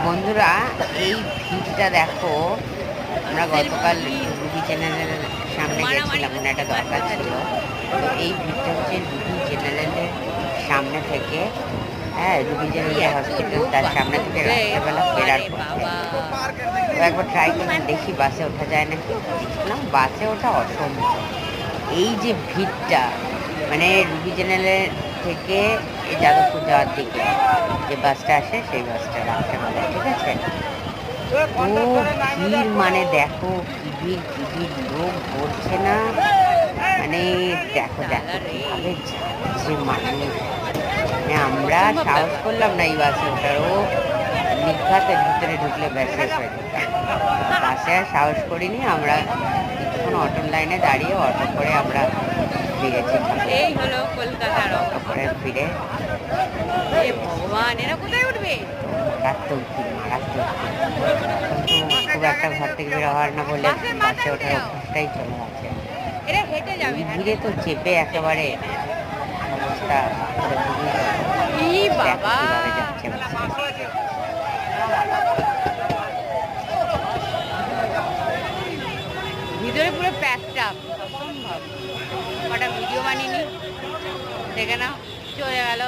বন্ধুরা, এই ভিড়টা দেখো। আমরা গতকাল রুবি চ্যানেলের সামনে গেছিলাম, মানে একটা দরকার ছিল। তো এই ভিড়টা হচ্ছে রুবি চ্যানেলের সামনে থেকে, হ্যাঁ, রুবি চ্যানেলের হসপিটাল, তার সামনে থেকে রাত্রেবেলা ফেরার পথে। তো একবার ট্রাই করে দেখি বাসে ওঠা যায় নাকি। দেখলাম বাসে ওঠা অসম্ভব। এই যে ভিড়টা, মানে রুবি চ্যানেলের থেকে এই যাদবপুর যাওয়ার দিকে যে বাসটা আসে, সেই বাসটা রাত্রেবেলা, ঠিক আছে। তো ভিড় মানে দেখো, কি ভিড়, লোক পড়ছে না, মানে দেখো দেখো কিভাবে যাচ্ছে মানুষ। মানে আমরা সাহস করলাম না এই বাসে ওঠার, ও নিঘাতের ভিতরে ঢুকলে ব্যাস শেষ হয়ে যেত। বাসে আর সাহস করিনি আমরা, কিছুক্ষণ অটোর লাইনে দাঁড়িয়ে অটো করে আমরা ফিরেছি। এই হলো কলকাতার অটো করে ফিরে ভগবান, এরা কোথায় উঠবে? মারাত্মক ভিড়, মারাত্মক ভিড়। এখন তো খুব একটা ঘর থেকে বের হওয়ার না বলে বাসে ওঠার অভ্যাসটাই চলে গেছে। এরা হেঁটে যাবে। এই ভিড়ে তো চেপে একেবারে অবস্থা ই বাবা, কিভাবে যাচ্ছে ভিতরে পুরো প্যাকটা অসম্ভব। কটা ভিডিও বানিয়ে নি, দেখে নাও, চলে গেল।